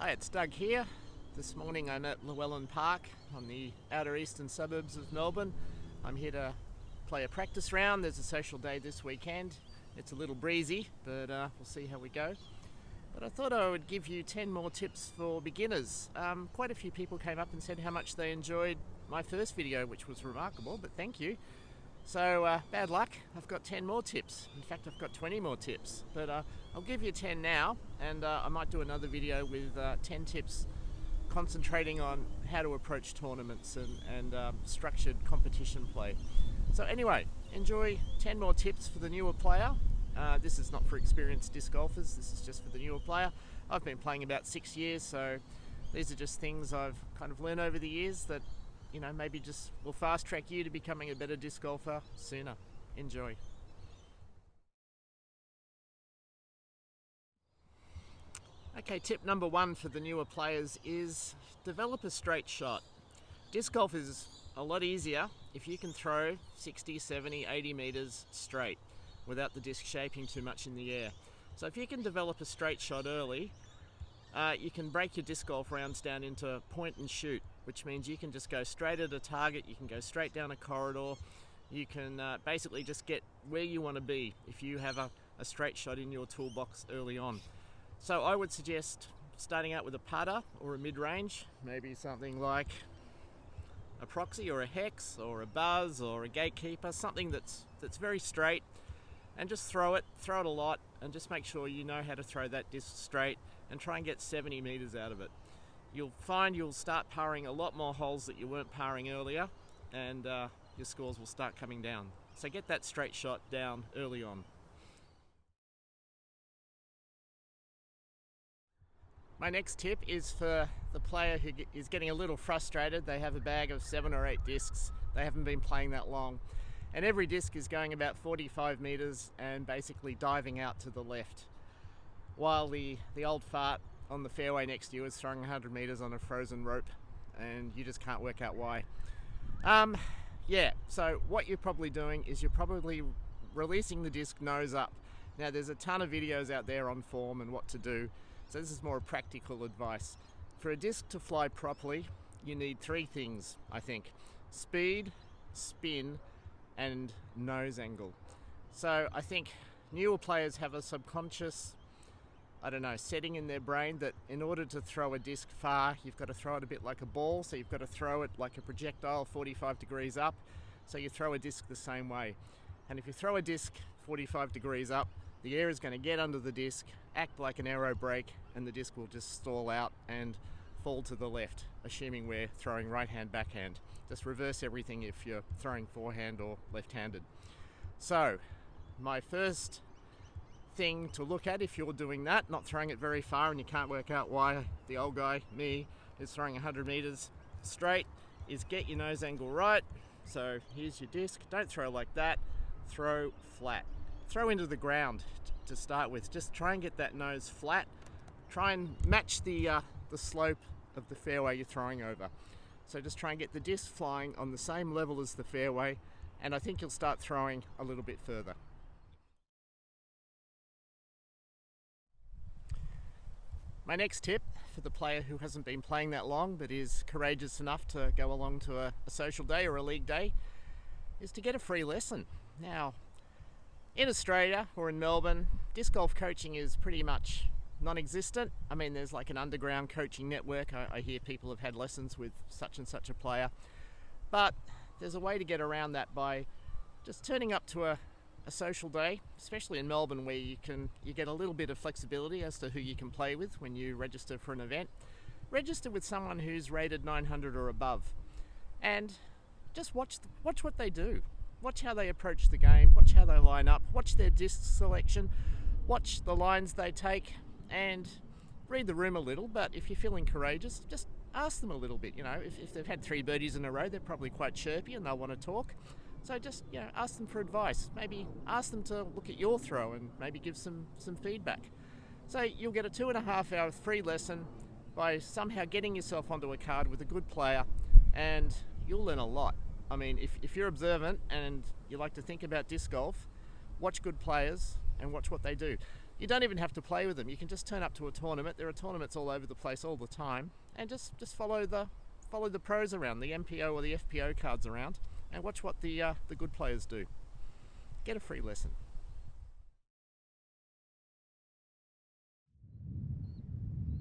Hi, it's Doug here. This morning I'm at Llewellyn Park on the outer eastern suburbs of Melbourne. I'm here to play a practice round. There's a social day this weekend. It's a little breezy, but we'll see how we go. But I thought I would give you 10 more tips for beginners. Quite a few people came up and said how much they enjoyed my first video, which was remarkable, but thank you. So bad luck, I've got 10 more tips. In fact, I've got 20 more tips, but I'll give you 10 now, and I might do another video with 10 tips concentrating on how to approach tournaments and structured competition play. So anyway, enjoy 10 more tips for the newer player. This is not for experienced disc golfers, this is just for the newer player. I've been playing about 6 years, so these are just things I've kind of learned over the years that, you know, maybe just will fast track you to becoming a better disc golfer sooner. Enjoy. Okay, tip number 1 for the newer players is develop a straight shot. Disc golf is a lot easier if you can throw 60, 70, 80 meters straight without the disc shaping too much in the air. So if you can develop a straight shot early, you can break your disc golf rounds down into point and shoot, which means you can just go straight at a target, you can go straight down a corridor, you can basically just get where you want to be if you have a straight shot in your toolbox early on. So I would suggest starting out with a putter or a mid-range, maybe something like a proxy or a hex or a buzz or a gatekeeper, something that's very straight, and just throw it a lot, and just make sure you know how to throw that disc straight and try and get 70 meters out of it. You'll find you'll start parring a lot more holes that you weren't parring earlier, and your scores will start coming down. So get that straight shot down early on. My next tip is for the player who is getting a little frustrated. They have a bag of 7 or 8 discs. They haven't been playing that long. And every disc is going about 45 meters and basically diving out to the left, while the old fart on the fairway next to you is throwing 100 meters on a frozen rope, and you just can't work out why. So what you're probably doing is you're probably releasing the disc nose up. Now there's a ton of videos out there on form and what to do, so this is more practical advice. For a disc to fly properly, you need 3 things, I think: speed, spin, and nose angle. So I think newer players have a subconscious, setting in their brain that in order to throw a disc far, you've got to throw it a bit like a ball, so you've got to throw it like a projectile 45 degrees up, so you throw a disc the same way. And if you throw a disc 45 degrees up, the air is going to get under the disc, act like an aero brake, and the disc will just stall out and fall to the left, assuming we're throwing right-hand backhand. Just reverse everything if you're throwing forehand or left-handed. So, my first thing to look at if you're doing that, not throwing it very far and you can't work out why the old guy, me, is throwing 100 meters straight, is get your nose angle right. So here's your disc. Don't throw like that. Throw flat. Throw into the ground to start with. Just try and get that nose flat. Try and match the slope of the fairway you're throwing over. So just try and get the disc flying on the same level as the fairway, and I think you'll start throwing a little bit further. My next tip for the player who hasn't been playing that long but is courageous enough to go along to a social day or a league day is to get a free lesson. Now, in Australia or in Melbourne, disc golf coaching is pretty much non-existent. I mean, there's like an underground coaching network. I hear people have had lessons with such and such a player, but there's a way to get around that by just turning up to a social day, especially in Melbourne, where you get a little bit of flexibility as to who you can play with when you register for an event. Register with someone who's rated 900 or above, and just watch what they do. Watch how they approach the game, watch how they line up, watch their disc selection, watch the lines they take, and read the room a little. But if you're feeling courageous, just ask them a little bit. You know, if they've had 3 birdies in a row, they're probably quite chirpy and they'll want to talk. So just, ask them for advice. Maybe ask them to look at your throw and maybe give some feedback. So you'll get a 2.5 hour free lesson by somehow getting yourself onto a card with a good player, and you'll learn a lot. I mean, if you're observant and you like to think about disc golf, watch good players and watch what they do. You don't even have to play with them. You can just turn up to a tournament. There are tournaments all over the place all the time, and just follow the pros around, the MPO or the FPO cards around, and watch what the good players do. Get a free lesson.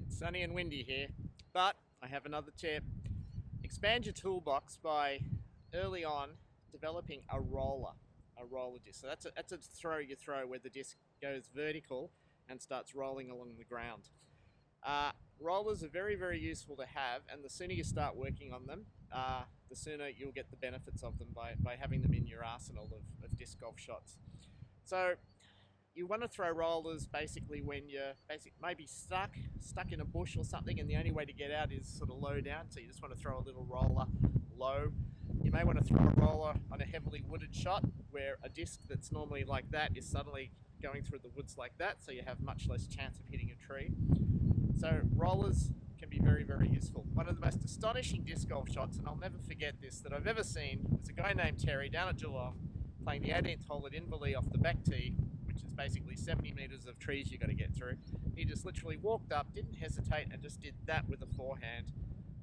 It's sunny and windy here, but I have another tip. Expand your toolbox by early on developing a roller disc. So that's a throw you throw where the disc goes vertical and starts rolling along the ground. Rollers are very, very useful to have, and the sooner you start working on them, the sooner you'll get the benefits of them by having them in your arsenal of disc golf shots. So you want to throw rollers basically when you're maybe stuck in a bush or something, and the only way to get out is sort of low down, so you just want to throw a little roller low. You may want to throw a roller on a heavily wooded shot where a disc that's normally like that is suddenly going through the woods like that, so you have much less chance of hitting a tree. So rollers can be very, very useful. One of the most astonishing disc golf shots, and I'll never forget this, that I've ever seen was a guy named Terry down at Geelong playing the 18th hole at Inverleigh off the back tee, which is basically 70 metres of trees you got to get through. He just literally walked up, didn't hesitate, and just did that with a forehand.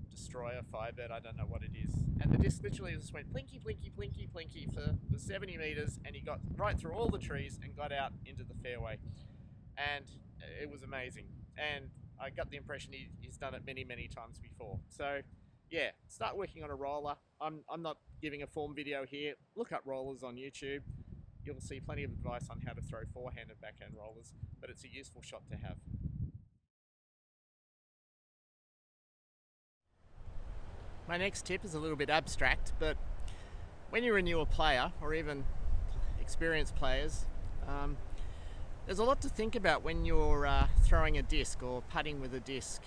Destroyer, Firebird, I don't know what it is. And the disc literally just went plinky, plinky, plinky, plinky for 70 metres, and he got right through all the trees and got out into the fairway. And it was amazing. And I got the impression he's done it many, many times before. So yeah, start working on a roller. I'm not giving a form video here. Look up rollers on YouTube. You'll see plenty of advice on how to throw forehand and backhand rollers, but it's a useful shot to have. My next tip is a little bit abstract, but when you're a newer player, or even experienced players, there's a lot to think about when you're throwing a disc or putting with a disc.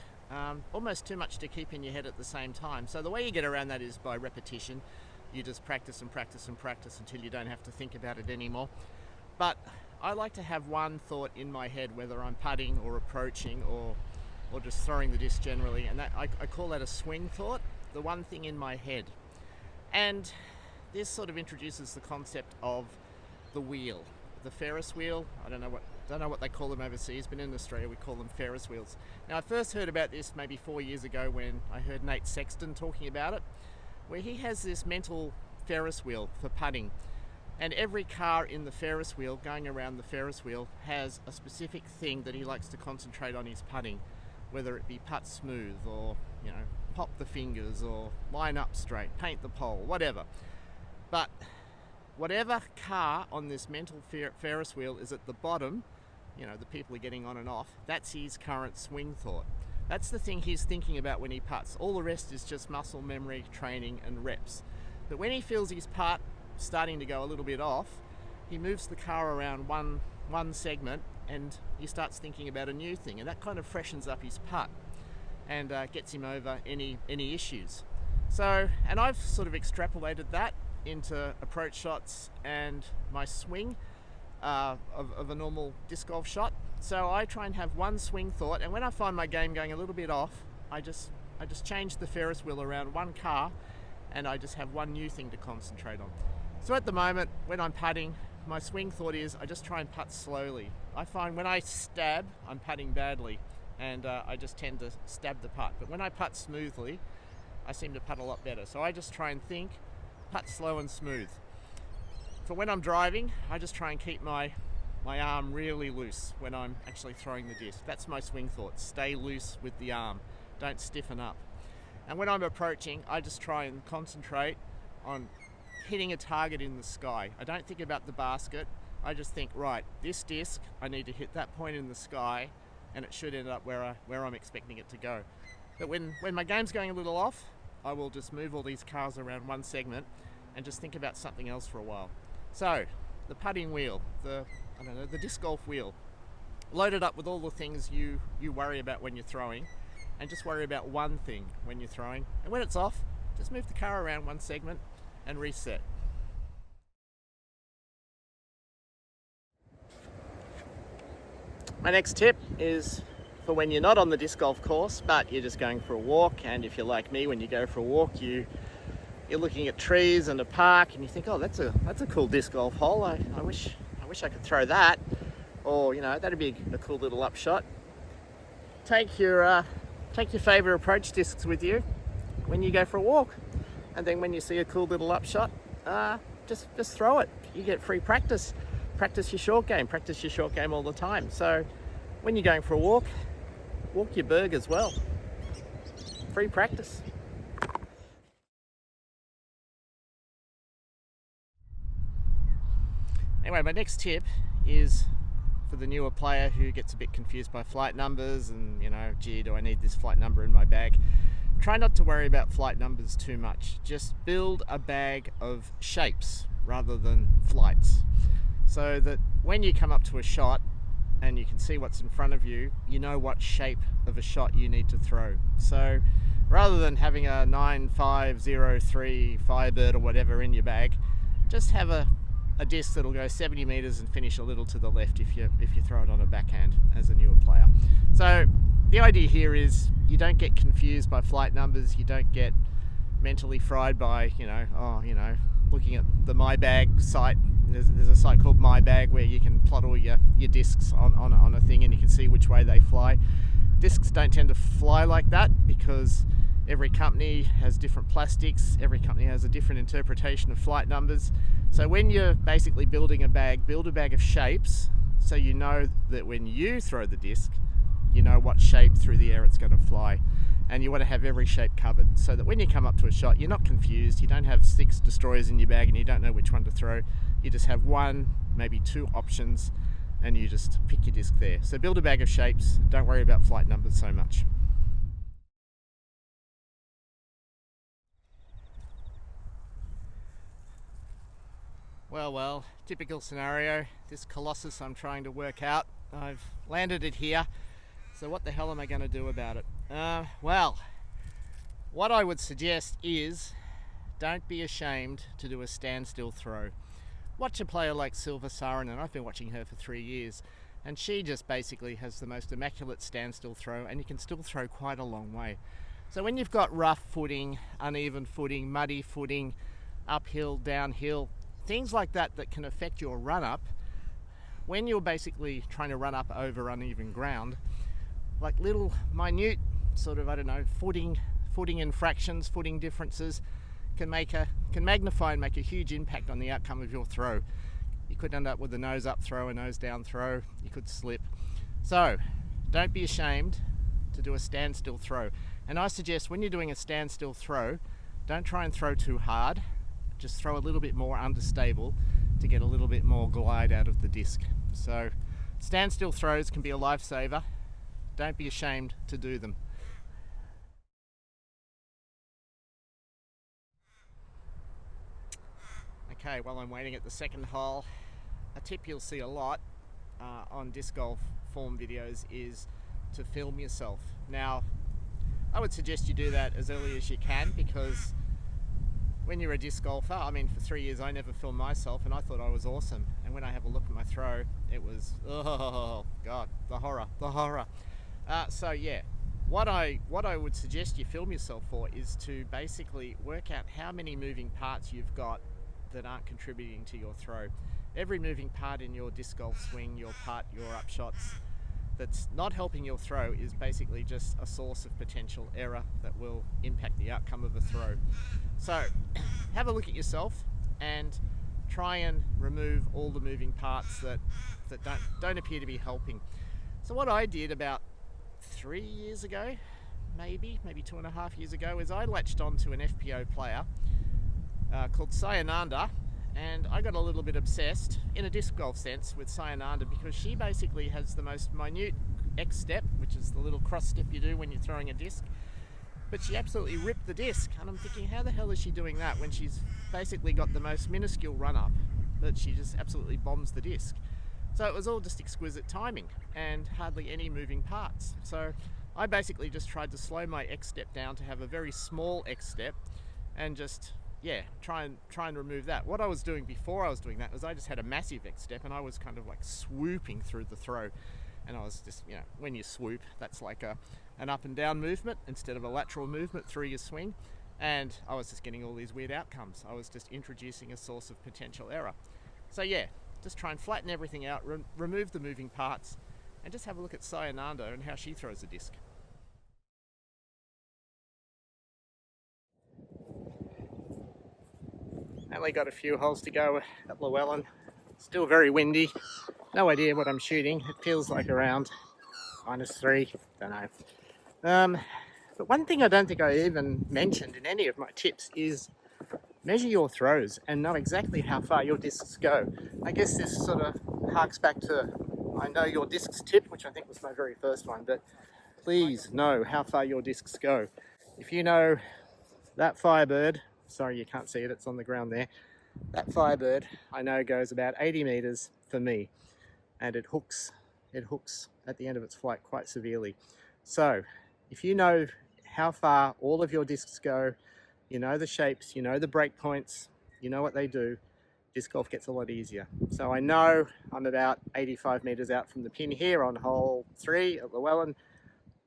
Almost too much to keep in your head at the same time. So the way you get around that is by repetition. You just practice and practice and practice until you don't have to think about it anymore. But I like to have one thought in my head, whether I'm putting or approaching or just throwing the disc generally, and that I call that a swing thought. The one thing in my head. And this sort of introduces the concept of the wheel, the Ferris wheel. I don't know what they call them overseas, but in Australia we call them Ferris wheels. Now I first heard about this maybe 4 years ago when I heard Nate Sexton talking about it, where he has this mental Ferris wheel for putting, and every car in the Ferris wheel, going around the Ferris wheel, has a specific thing that he likes to concentrate on his putting, whether it be putt smooth or, you know, pop the fingers or line up straight, paint the pole, whatever. But whatever car on this mental Ferris wheel is at the bottom, you know, the people are getting on and off, that's his current swing thought. That's the thing he's thinking about when he putts. All the rest is just muscle memory, training and reps. But when he feels his putt starting to go a little bit off, he moves the car around one segment and he starts thinking about a new thing, and that kind of freshens up his putt and gets him over any issues. So, and I've sort of extrapolated that into approach shots and my swing of a normal disc golf shot. So I try and have one swing thought, and when I find my game going a little bit off, I just change the Ferris wheel around one car, and I just have one new thing to concentrate on. So at the moment, when I'm putting, my swing thought is I just try and putt slowly. I find when I stab, I'm putting badly, and I just tend to stab the putt. But when I putt smoothly, I seem to putt a lot better. So I just try and think, putt slow and smooth. For when I'm driving, I just try and keep my arm really loose when I'm actually throwing the disc. That's my swing thought. Stay loose with the arm. Don't stiffen up. And when I'm approaching, I just try and concentrate on hitting a target in the sky. I don't think about the basket. I just think, right, this disc, I need to hit that point in the sky, and it should end up where I'm expecting it to go. But when my game's going a little off, I will just move all these cars around one segment and just think about something else for a while. So, the putting wheel, the disc golf wheel, load it up with all the things you worry about when you're throwing, and just worry about one thing when you're throwing. And when it's off, just move the car around one segment and reset. My next tip is for when you're not on the disc golf course, but you're just going for a walk. And if you're like me, when you go for a walk, you're looking at trees and a park, and you think, oh, that's a cool disc golf hole. I wish I could throw that. or that'd be a cool little upshot. Take your favorite approach discs with you when you go for a walk, and then when you see a cool little upshot, just throw it. You get free practice. Practice your short game. Practice your short game all the time. So when you're going for a walk your Berg as well. Free practice. Anyway, my next tip is for the newer player who gets a bit confused by flight numbers and, gee, do I need this flight number in my bag? Try not to worry about flight numbers too much. Just build a bag of shapes rather than flights, so that when you come up to a shot and you can see what's in front of you, you know what shape of a shot you need to throw. So rather than having a 9503 Firebird or whatever in your bag, just have a disc that'll go 70 meters and finish a little to the left if you throw it on a backhand as a newer player. So the idea here is you don't get confused by flight numbers, you don't get mentally fried by, looking at the My Bag site. There's a site called My Bag where you can plot all your discs on a thing and you can see which way they fly. Discs don't tend to fly like that because every company has different plastics, every company has a different interpretation of flight numbers. So when you're basically building a bag, build a bag of shapes so you know that when you throw the disc, you know what shape through the air it's going to fly. And you want to have every shape covered so that when you come up to a shot, you're not confused. You don't have 6 destroyers in your bag and you don't know which one to throw. You just have 1, maybe 2 options, and you just pick your disc there. So build a bag of shapes. Don't worry about flight numbers so much. Well, typical scenario. This Colossus I'm trying to work out. I've landed it here. So what the hell am I going to do about it? Well, what I would suggest is don't be ashamed to do a standstill throw. Watch a player like Silva Saarinen. I've been watching her for 3 years, and she just basically has the most immaculate standstill throw, and you can still throw quite a long way. So when you've got rough footing, uneven footing, muddy footing, uphill, downhill, things like that can affect your run-up, when you're basically trying to run up over uneven ground, like little minute sort of, footing infractions, footing differences can magnify and make a huge impact on the outcome of your throw. You could end up with a nose up throw, a nose down throw, you could slip. So don't be ashamed to do a standstill throw. And I suggest when you're doing a standstill throw, don't try and throw too hard, just throw a little bit more understable to get a little bit more glide out of the disc. So standstill throws can be a lifesaver. Don't be ashamed to do them. Okay, while I'm waiting at the second hole, a tip you'll see a lot on disc golf form videos is to film yourself. Now, I would suggest you do that as early as you can, because when you're a disc golfer, for 3 years I never filmed myself and I thought I was awesome. And when I have a look at my throw, it was, oh God, the horror. So yeah, what I would suggest you film yourself for is to basically work out how many moving parts you've got that aren't contributing to your throw. Every moving part in your disc golf swing, your putt, your upshots, that's not helping your throw is basically just a source of potential error that will impact the outcome of a throw. So have a look at yourself and try and remove all the moving parts that don't appear to be helping. So what I did about 3 years ago, maybe 2.5 years ago, is I latched onto an FPO player called Sayananda, and I got a little bit obsessed in a disc golf sense with Sayananda because she basically has the most minute X step, which is the little cross step you do when you're throwing a disc, but she absolutely ripped the disc, and I'm thinking, how the hell is she doing that when she's basically got the most minuscule run up, but she just absolutely bombs the disc? So it was all just exquisite timing and hardly any moving parts. So I basically just tried to slow my X step down to have a very small X step and just try and remove that. What I was doing before I was doing that was I just had a massive X step and I was kind of like swooping through the throw, and I was just, when you swoop, that's like an up and down movement instead of a lateral movement through your swing, and I was just getting all these weird outcomes. I was just introducing a source of potential error. So just try and flatten everything out, remove the moving parts, and just have a look at Sayananda and how she throws the disc. Only got a few holes to go at Llewellyn. Still very windy. No idea what I'm shooting. It feels like around -3. Don't know. But one thing I don't think I even mentioned in any of my tips is measure your throws and know exactly how far your discs go. I guess this sort of harks back to I know your discs tip, which I think was my very first one, but please know how far your discs go. If you know that Firebird, sorry you can't see it, it's on the ground there, that Firebird I know goes about 80 meters for me, and it hooks at the end of its flight quite severely. So if you know how far all of your discs go, you know the shapes, you know the break points, you know what they do, disc golf gets a lot easier. So I know I'm about 85 meters out from the pin here on hole 3 at Llewellyn.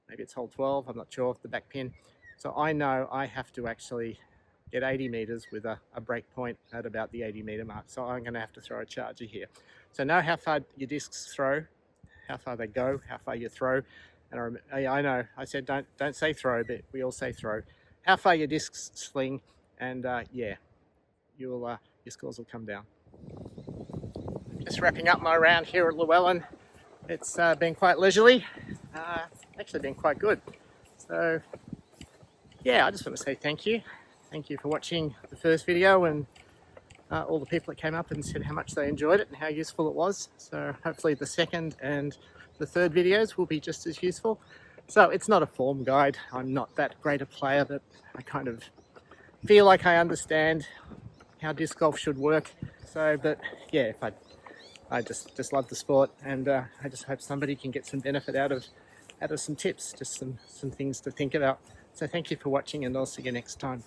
Maybe it's hole 12, I'm not sure, the back pin. So I know I have to actually get 80 meters with a break point at about the 80 meter mark. So I'm going to have to throw a charger here. So know how far your discs throw, how far they go, how far you throw. And I know I said don't say throw, but we all say throw. How far your discs sling, and yeah, your scores will come down. Just wrapping up my round here at Llewellyn. It's been quite leisurely. Actually been quite good. So yeah, I just want to say thank you. Thank you for watching the first video, and all the people that came up and said how much they enjoyed it and how useful it was. So hopefully the second and the third videos will be just as useful. So it's not a form guide. I'm not that great a player, but I kind of feel like I understand how disc golf should work. So, but yeah, if I just love the sport, and I just hope somebody can get some benefit out of some tips, just some things to think about. So thank you for watching, and I'll see you next time.